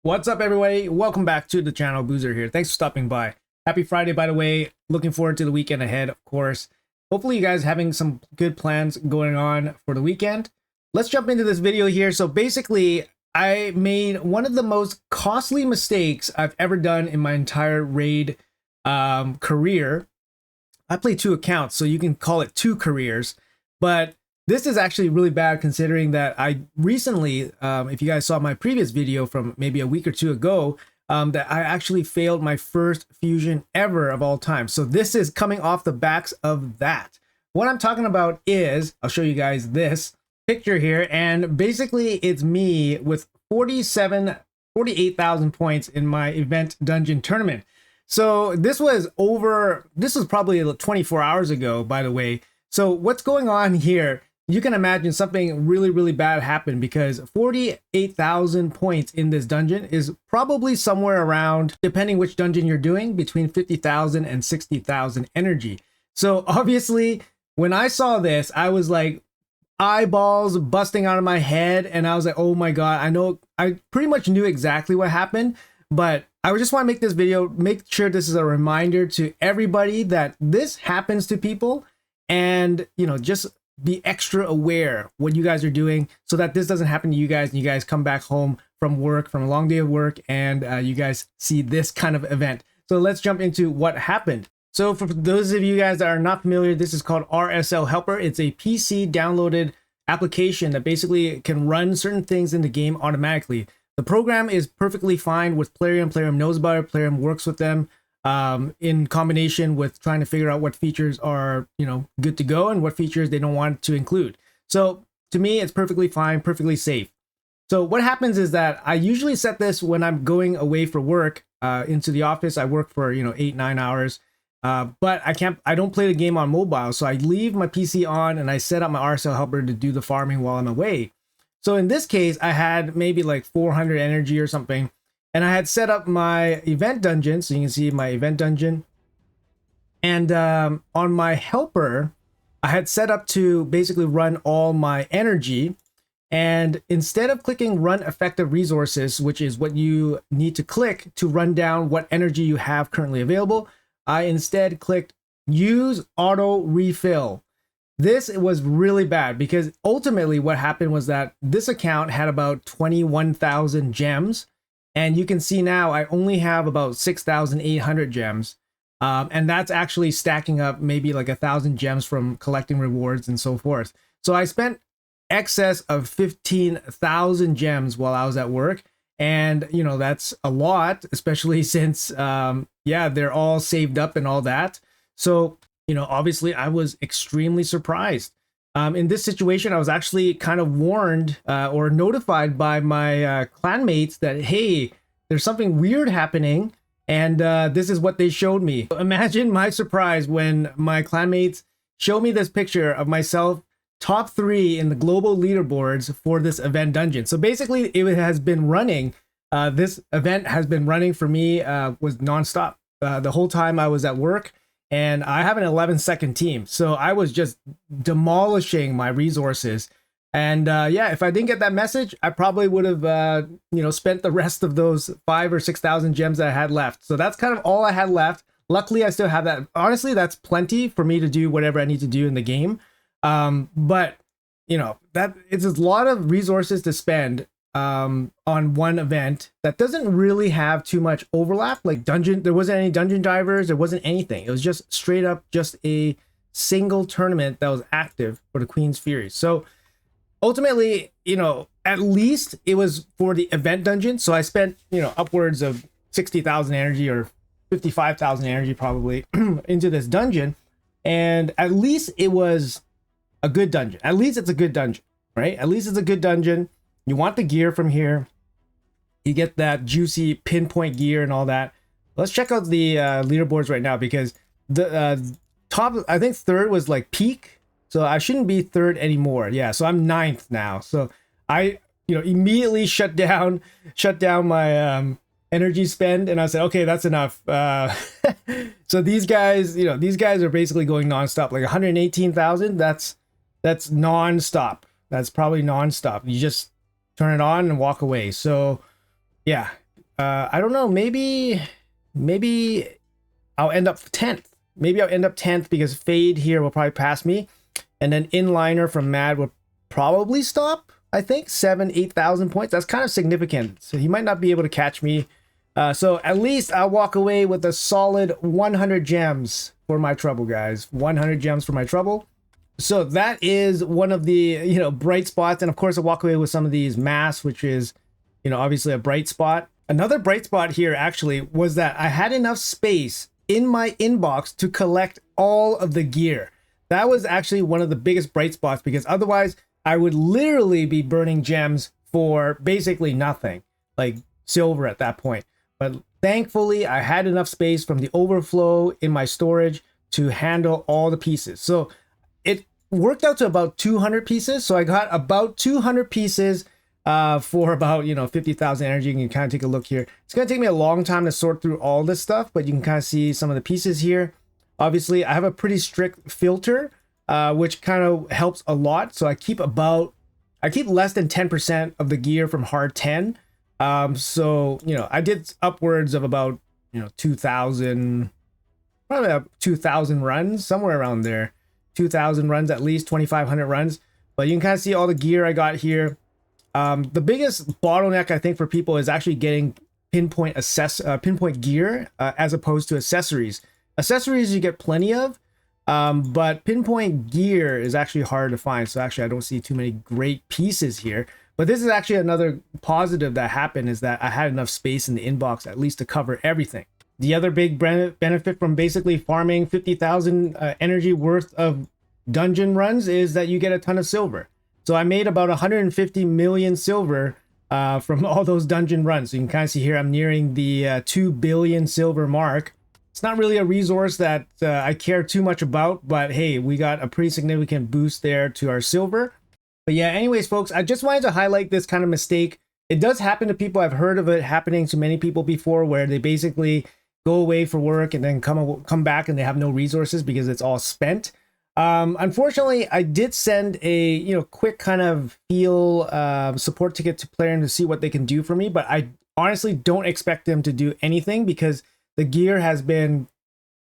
What's up, everybody? Welcome back to the channel. Boozer here. Thanks for stopping by. Happy Friday, by the way. Looking forward to the weekend ahead, of course. Hopefully you guys having some good plans going on for the weekend. Let's jump into this video here. So basically, I made one of the most costly mistakes I've ever done in my entire raid career. I play 2 accounts, so you can call it 2 careers, but this is actually really bad considering that I recently, if you guys saw my previous video from maybe a week or 2 ago, that I actually failed my first fusion ever of all time. So this is coming off the backs of that. What I'm talking about is, I'll show you guys this picture here, and basically it's me with 48,000 points in my event dungeon tournament. So this was probably 24 hours ago, by the way. So what's going on here? You can imagine something really, really bad happened because 48,000 points in this dungeon is probably somewhere around, depending which dungeon you're doing, between 50,000 and 60,000 energy. So obviously, when I saw this, I was like, eyeballs busting out of my head, and I was like, oh my god, I pretty much knew exactly what happened, but I just want to make this video, make sure this is a reminder to everybody that this happens to people, and just be extra aware what you guys are doing so that this doesn't happen to you guys and you guys come back home from work, from a long day of work, and you guys see this kind of event. So let's jump into what happened. So for those of you guys that are not familiar, this is called RSL Helper. It's a PC downloaded application that basically can run certain things in the game automatically. The program is perfectly fine with Plarium. Plarium knows about it. Plarium works with them in combination with trying to figure out what features are, good to go and what features they don't want to include. So to me, it's perfectly fine, perfectly safe. So what happens is that I usually set this when I'm going away for work into the office. I work for, 8-9 hours. But I don't play the game on mobile. So I leave my PC on and I set up my RSL helper to do the farming while I'm away. So in this case, I had maybe like 400 energy or something. And I had set up my event dungeon. So you can see my event dungeon. And on my helper, I had set up to basically run all my energy. And instead of clicking run effective resources, which is what you need to click to run down what energy you have currently available, I instead clicked use auto refill. This was really bad because ultimately what happened was that this account had about 21,000 gems. And you can see now I only have about 6,800 gems. And that's actually stacking up maybe like 1,000 gems from collecting rewards and so forth. So I spent excess of 15,000 gems while I was at work. And, that's a lot, especially since, they're all saved up and all that. So, obviously I was extremely surprised. In this situation, I was actually kind of warned or notified by my clanmates that, hey, there's something weird happening. And this is what they showed me. Imagine my surprise when my clanmates showed me this picture of myself top 3 in the global leaderboards for this event dungeon. So basically it has been running. This event has been running for me, was nonstop the whole time I was at work. And I have an 11-second team. So I was just demolishing my resources. And if I didn't get that message, I probably would have, spent the rest of those 5,000 or 6,000 gems that I had left. So that's kind of all I had left. Luckily, I still have that. Honestly, that's plenty for me to do whatever I need to do in the game. But that it's a lot of resources to spend on one event that doesn't really have too much overlap. Like there wasn't any dungeon divers, there wasn't anything. It was just straight up just a single tournament that was active for the Queen's Fury. So ultimately, at least it was for the event dungeon. So I spent, upwards of 60,000 energy or 55,000 energy probably into this dungeon. And at least it was a good dungeon. At least it's a good dungeon, right? At least it's a good dungeon. You want the gear from here. You get that juicy pinpoint gear and all that. Let's check out the leaderboards right now because the top, I think 3rd was like peak. So I shouldn't be 3rd anymore. Yeah, so I'm 9th now. So I, immediately shut down my energy spend, and I said, okay, that's enough. So these guys are basically going nonstop, like 118,000. That's nonstop. That's probably nonstop. You just turn it on and walk away. So yeah, I don't know, maybe I'll end up 10th. Maybe I'll end up 10th because Fade here will probably pass me. And then Inliner from Mad will probably stop, I think, 8,000 points. That's kind of significant. So he might not be able to catch me. So at least I'll walk away with a solid 100 gems for my trouble, guys. 100 gems for my trouble. So that is one of the, bright spots. And of course, I'll walk away with some of these masks, which is, obviously a bright spot. Another bright spot here actually was that I had enough space in my inbox to collect all of the gear. That was actually one of the biggest bright spots, because otherwise I would literally be burning gems for basically nothing, like silver at that point. But thankfully I had enough space from the overflow in my storage to handle all the pieces. So it worked out to about 200 pieces. So I got about 200 pieces for about 50,000 energy. You can kind of take a look here. It's going to take me a long time to sort through all this stuff, but you can kind of see some of the pieces here. Obviously I have a pretty strict filter, which kind of helps a lot. So I keep less than 10% of the gear from hard 10. So I did upwards of about 2,000, probably about 2,000 runs, somewhere around there. 2,000 runs, at least 2,500 runs. But you can kind of see all the gear I got here. The biggest bottleneck I think for people is actually getting pinpoint gear as opposed to accessories. Accessories you get plenty of, but pinpoint gear is actually hard to find. So actually I don't see too many great pieces here. But this is actually another positive that happened, is that I had enough space in the inbox at least to cover everything. The other big benefit from basically farming 50,000 energy worth of dungeon runs is that you get a ton of silver. So I made about 150 million silver from all those dungeon runs. So you can kind of see here I'm nearing the 2 billion silver mark. It's not really a resource that I care too much about, but hey, we got a pretty significant boost there to our silver. But yeah, anyways, folks, I just wanted to highlight this kind of mistake. It does happen to people. I've heard of it happening to many people before, where they basically go away for work and then come back and they have no resources because it's all spent. Unfortunately, I did send a quick kind of feel support ticket to Plarium to see what they can do for me, but I honestly don't expect them to do anything because the gear has been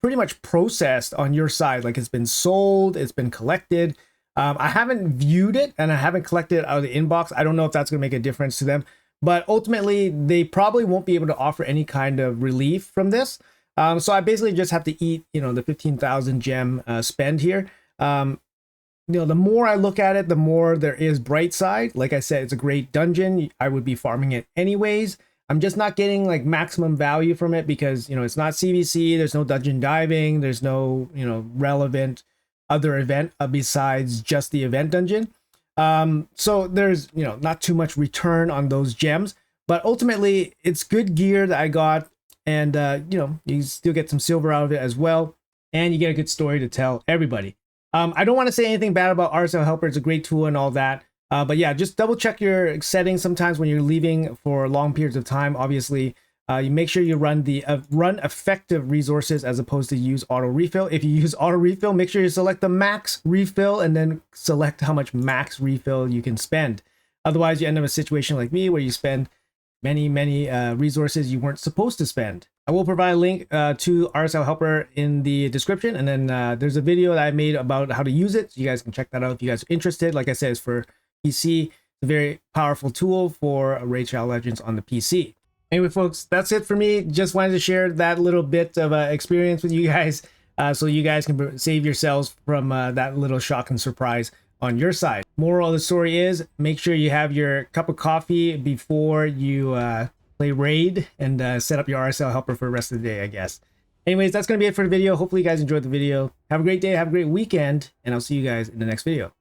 pretty much processed on your side. Like, it's been sold, it's been collected. I haven't viewed it and I haven't collected it out of the inbox. I don't know if that's going to make a difference to them, but ultimately they probably won't be able to offer any kind of relief from this. So I basically just have to eat, the 15,000 gem spend here. The more I look at it, the more there is bright side. Like I said, it's a great dungeon. I would be farming it anyways. I'm just not getting like maximum value from it because, it's not CVC. There's no dungeon diving. There's no, relevant other event besides just the event dungeon. So there's, not too much return on those gems, but ultimately it's good gear that I got. And, you still get some silver out of it as well. And you get a good story to tell everybody. I don't want to say anything bad about RSL Helper. It's a great tool and all that. But yeah, just double check your settings sometimes when you're leaving for long periods of time. Obviously, you make sure you run effective resources as opposed to use auto refill. If you use auto refill, make sure you select the max refill and then select how much max refill you can spend. Otherwise, you end up in a situation like me where you spend many resources you weren't supposed to spend. I will provide a link to RSL Helper in the description, and then there's a video that I made about how to use it, so you guys can check that out if you guys are interested. Like I said, it's for PC. It's a very powerful tool for Raid Shadow Legends on the PC. Anyway, folks, that's it for me. Just wanted to share that little bit of experience with you guys, so you guys can save yourselves from that little shock and surprise on your side. Moral of the story is, make sure you have your cup of coffee before you play Raid and set up your RSL Helper for the rest of the day, I guess. Anyways, that's going to be it for the video. Hopefully you guys enjoyed the video. Have a great day, have a great weekend, and I'll see you guys in the next video.